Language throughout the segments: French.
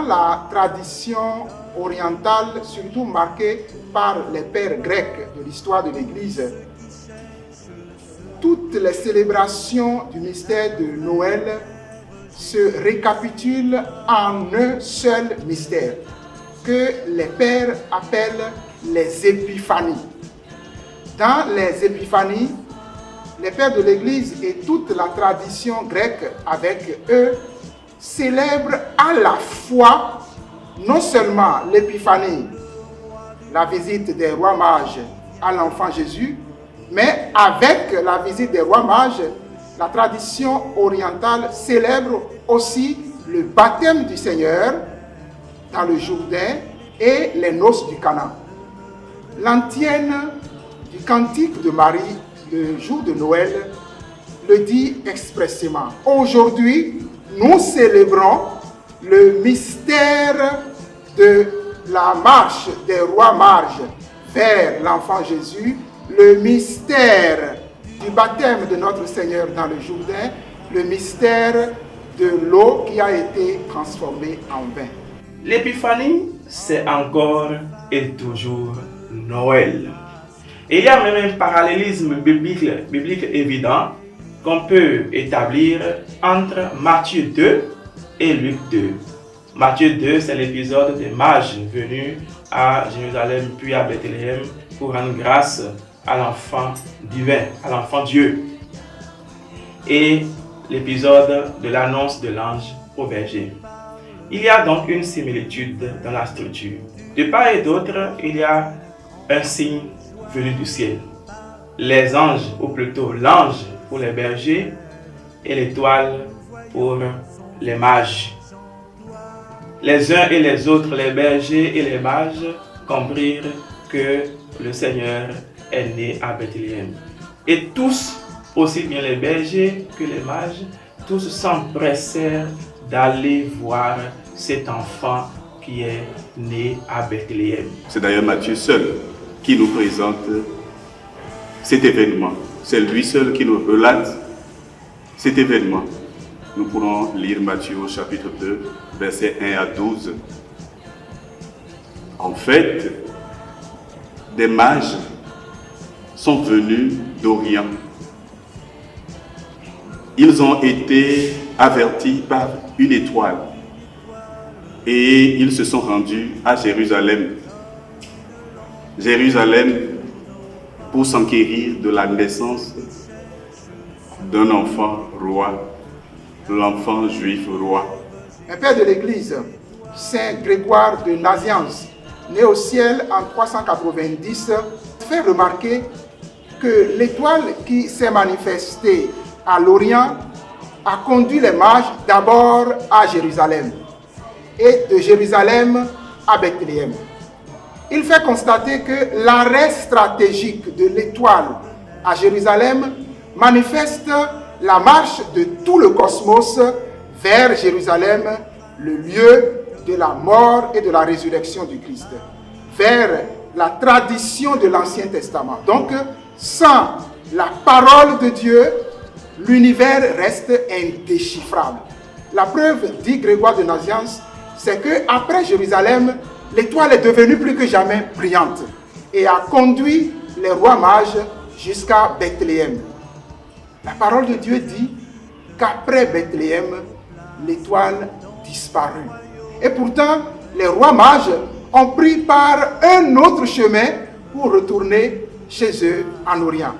la tradition orientale, surtout marquée par les pères grecs de l'histoire de l'Église, toutes les célébrations du mystère de Noël se récapitulent en un seul mystère que les pères appellent les épiphanies. Dans les épiphanies, les pères de l'Église et toute la tradition grecque avec eux célèbrent à la fois non seulement l'épiphanie, la visite des rois mages à l'enfant Jésus, mais avec la visite des rois mages, la tradition orientale célèbre aussi le baptême du Seigneur dans le Jourdain et les noces du Cana. L'antienne du cantique de Marie, le jour de Noël, le dit expressément. Aujourd'hui, nous célébrons le mystère de la marche des rois mages vers l'enfant Jésus, le mystère du baptême de notre Seigneur dans le Jourdain, le mystère de l'eau qui a été transformée en vin. L'épiphanie, c'est encore et toujours Noël. Et il y a même un parallélisme biblique évident qu'on peut établir entre Matthieu 2 et Luc 2. Matthieu 2, c'est l'épisode des mages venus à Jérusalem puis à Bethléem pour rendre grâce à l'enfant divin, à l'enfant Dieu. Et l'épisode de l'annonce de l'ange au berger. Il y a donc une similitude dans la structure. De part et d'autre, il y a un signe venu du ciel. Les anges, ou plutôt l'ange pour les bergers et l'étoile pour les mages. Les uns et les autres, les bergers et les mages, comprirent que le Seigneur est né à Bethléem. Et tous, aussi bien les bergers que les mages, tous s'empressèrent d'aller voir cet enfant qui est né à Bethléem. C'est d'ailleurs Matthieu seul qui nous présente cet événement. C'est lui seul qui nous relate cet événement. Nous pourrons lire Matthieu au chapitre 2, versets 1 à 12. En fait, des mages sont venus d'Orient. Ils ont été avertis par une étoile et ils se sont rendus à Jérusalem. Jérusalem pour s'enquérir de la naissance d'un enfant roi, l'enfant juif roi. Un père de l'Église, Saint Grégoire de Nazianze, né au ciel en 390, fait remarquer que l'étoile qui s'est manifestée à l'Orient a conduit les mages d'abord à Jérusalem et de Jérusalem à Bethléem. Il fait constater que l'arrêt stratégique de l'étoile à Jérusalem manifeste la marche de tout le cosmos vers Jérusalem, le lieu de la mort et de la résurrection du Christ, vers la tradition de l'Ancien Testament. Donc, sans la parole de Dieu, l'univers reste indéchiffrable. La preuve, dit Grégoire de Nazianze, c'est qu'après Jérusalem, l'étoile est devenue plus que jamais brillante et a conduit les rois mages jusqu'à Bethléem. La parole de Dieu dit qu'après Bethléem, l'étoile disparut. Et pourtant, les rois mages ont pris par un autre chemin pour retourner chez eux en Orient.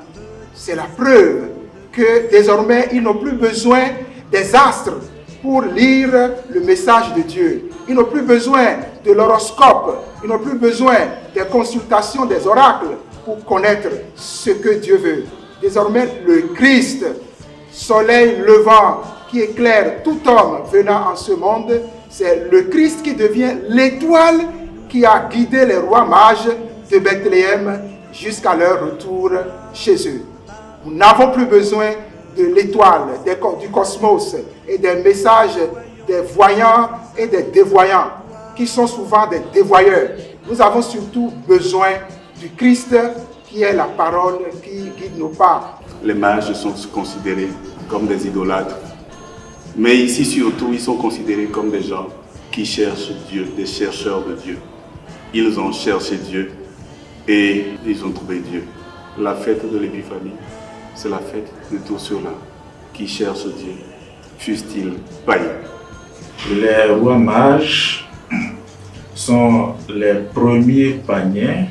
C'est la preuve que désormais, ils n'ont plus besoin des astres pour lire le message de Dieu. Ils n'ont plus besoin de l'horoscope. Ils n'ont plus besoin des consultations des oracles pour connaître ce que Dieu veut. Désormais, le Christ, soleil levant qui éclaire tout homme venant en ce monde, c'est le Christ qui devient l'étoile qui a guidé les rois mages de Bethléem jusqu'à leur retour chez eux. Nous n'avons plus besoin de l'étoile, du cosmos et des messages des voyants et des dévoyants, qui sont souvent des dévoyeurs. Nous avons surtout besoin du Christ qui est la parole qui guide nos pas. Les mages sont considérés comme des idolâtres, mais ici surtout, ils sont considérés comme des gens qui cherchent Dieu, des chercheurs de Dieu. Ils ont cherché Dieu et ils ont trouvé Dieu. La fête de l'Épiphanie, c'est la fête de tous ceux-là qui cherchent Dieu, fussent-ils païens. Les rois mages sont les premiers païens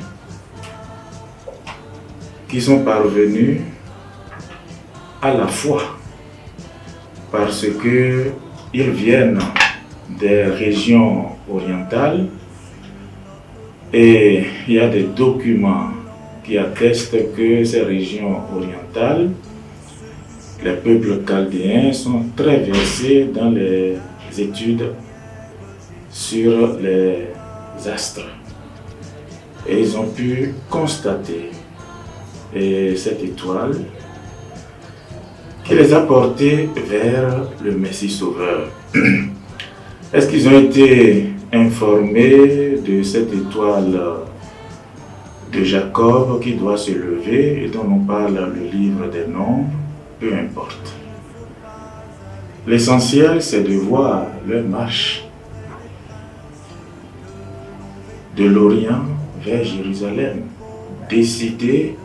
qui sont parvenus à la foi parce qu'ils viennent des régions orientales et il y a des documents qui attestent que ces régions orientales, les peuples chaldéens sont très versés dans les études sur les astres et ils ont pu constater cette étoile qui les a portés vers le Messie Sauveur. Est-ce qu'ils ont été informés de cette étoile de Jacob qui doit se lever et dont on parle le livre des Nombres? Peu importe. L'essentiel, c'est de voir leur marche de l'Orient vers Jérusalem, décider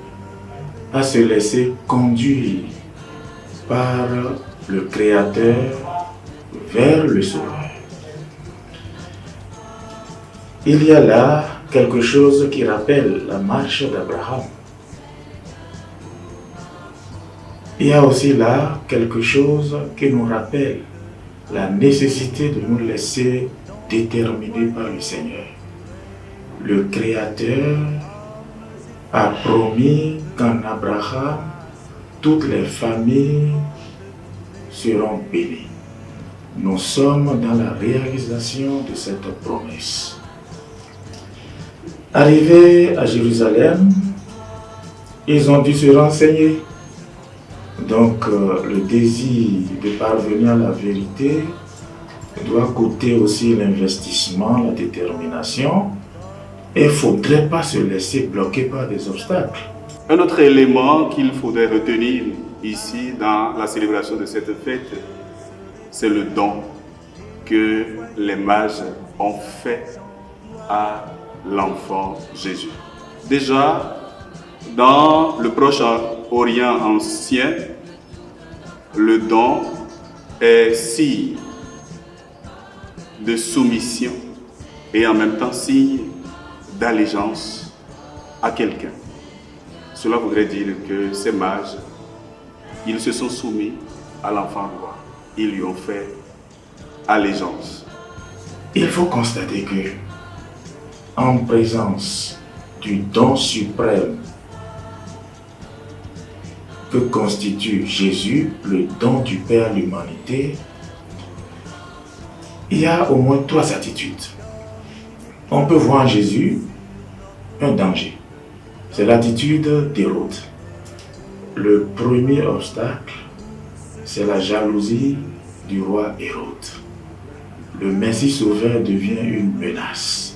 à se laisser conduire par le Créateur vers le Sauveur. Il y a là quelque chose qui rappelle la marche d'Abraham. Il y a aussi là quelque chose qui nous rappelle la nécessité de nous laisser déterminer par le Seigneur. Le Créateur a promis qu'en Abraham, toutes les familles seront bénies. Nous sommes dans la réalisation de cette promesse. Arrivés à Jérusalem, ils ont dû se renseigner. Donc le désir de parvenir à la vérité doit coûter aussi l'investissement, la détermination. Et il ne faudrait pas se laisser bloquer par des obstacles. Un autre élément qu'il faudrait retenir ici dans la célébration de cette fête, c'est le don que les mages ont fait à l'enfant Jésus. Déjà, dans le Proche-Orient ancien, le don est signe de soumission et en même temps signe d'allégeance à quelqu'un. Cela voudrait dire que ces mages, ils se sont soumis à l'enfant roi. Ils lui ont fait allégeance. Il faut constater que, en présence du don suprême que constitue Jésus, le don du Père à l'humanité, il y a au moins 3 attitudes. On peut voir en Jésus un danger. C'est l'attitude d'Hérode. Le premier obstacle, c'est la jalousie du roi Hérode. Le Messie Sauveur devient une menace.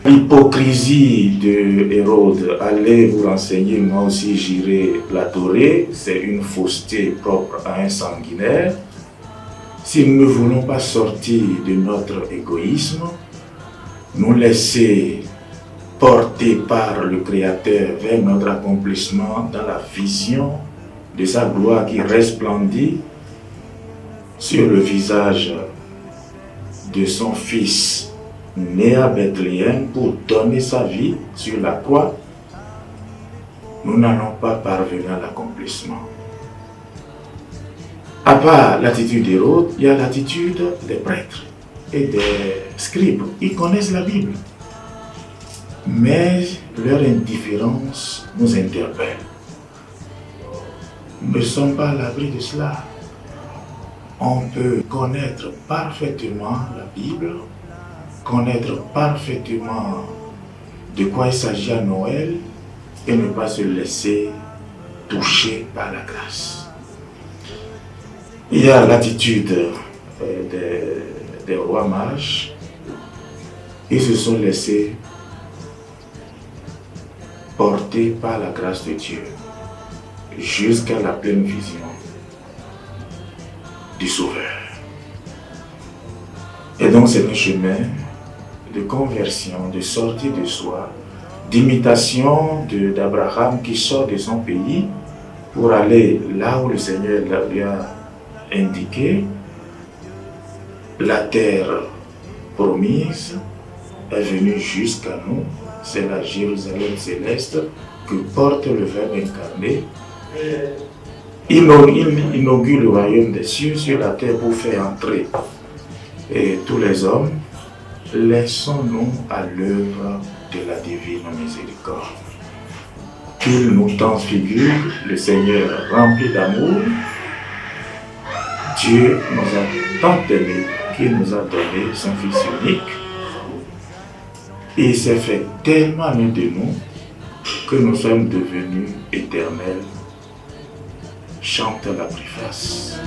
L'hypocrisie de Hérode, allez vous renseigner, moi aussi j'irai l'adorer, c'est une fausseté propre à un sanguinaire. Si nous ne voulons pas sortir de notre égoïsme, nous laisser porter par le Créateur vers notre accomplissement dans la vision de sa gloire qui resplendit sur le visage de son Fils né à Bethléem pour donner sa vie sur la croix, nous n'allons pas parvenir à l'accomplissement. À part l'attitude d'Hérode, il y a l'attitude des prêtres et des scribes. Ils connaissent la Bible, mais leur indifférence nous interpelle. Nous ne sommes pas à l'abri de cela. On peut connaître parfaitement la Bible, connaître parfaitement de quoi il s'agit à Noël et ne pas se laisser toucher par la grâce. Il y a l'attitude des rois mages. Ils se sont laissés porter par la grâce de Dieu jusqu'à la pleine vision du Sauveur. Et donc c'est un chemin de conversion, de sortie de soi, d'imitation d'Abraham qui sort de son pays pour aller là où le Seigneur lui a indiqué. La terre promise est venue jusqu'à nous, c'est la Jérusalem céleste que porte le Verbe incarné. Il inaugure le royaume des cieux sur la terre pour faire entrer et tous les hommes. Laissons-nous à l'œuvre de la divine miséricorde. Qu'il nous transfigure, le Seigneur rempli d'amour. Dieu nous a tant aimés qu'il nous a donné son Fils unique. Et il s'est fait tellement l'un de nous que nous sommes devenus éternels. Chante la préface.